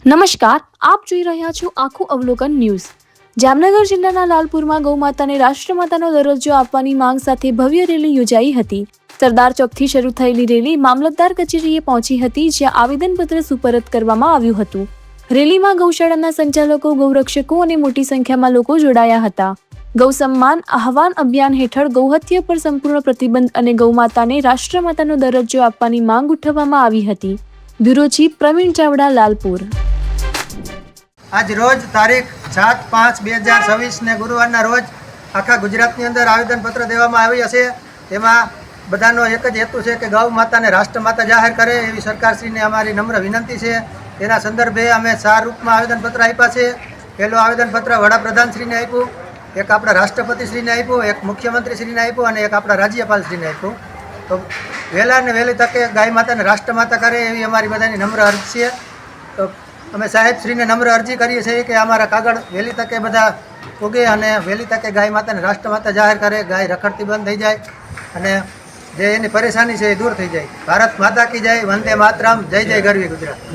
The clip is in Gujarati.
નમસ્કાર, આપ જોઈ રહ્યા છો આખું અવલોકન ન્યૂઝ। જામનગર જિલ્લાના લાલપુરમાં ગૌમાતાને રાષ્ટ્રમાતાનો દરજ્જો આપવાની માંગ સાથે ભવ્ય રેલી યોજાઈ હતી। સરદાર ચોકથી શરૂ થયેલી રેલી મામલતદાર કચેરીએ પહોંચી હતી, જ્યાં આવેદનપત્ર સુપરત કરવામાં આવ્યું હતું। રેલીમાં ગૌશાળાના સંચાલકો, ગૌરક્ષકો અને મોટી સંખ્યામાં લોકો જોડાયા હતા। ગૌ સન્માન આહવાન અભિયાન હેઠળ ગૌહત્યા પર સંપૂર્ણ પ્રતિબંધ અને ગૌમાતાને રાષ્ટ્રમાતાનો દરજ્જો આપવાની માંગ ઉઠાવવામાં આવી હતી। Bureau chief Pravin Chavda, Lalpur. આજ રોજ તારીખ 7/5/2026 ને ગુરુવારના રોજ આખા ગુજરાતની અંદર આવેદનપત્ર દેવામાં આવ્યા છે। તેમાં બધાનો એક જ હેતુ છે કે ગૌ માતાને રાષ્ટ્રમાતા જાહેર કરે એવી સરકારશ્રીને અમારી નમ્ર વિનંતી છે। તેના સંદર્ભે અમે 4 રૂપમાં આવેદનપત્ર આપ્યા છે। પહેલું આવેદનપત્ર વડાપ્રધાનશ્રીને આપ્યું, એક આપણા રાષ્ટ્રપતિશ્રીને આપ્યું, એક મુખ્યમંત્રીશ્રીને આપ્યું અને એક આપણા રાજ્યપાલશ્રીને આપ્યું। તો વહેલા ને વહેલી તકે ગાય માતાને રાષ્ટ્રમાતા કરે એવી અમારી બધાની નમ્ર અરજી છે। તો અમે સાહેબશ્રીને નમ્ર અરજી કરીએ છીએ કે અમારા કાગળ વહેલી તકે બધા ઉગે અને વહેલી તકે ગાય માતાને રાષ્ટ્રમાતા જાહેર કરે, ગાય રખડતી બંધ થઈ જાય અને જે એની પરેશાની છે એ દૂર થઈ જાય। ભારત માતા કી જય, વંદે માતરમ, જય જય ગરવી ગુજરાત।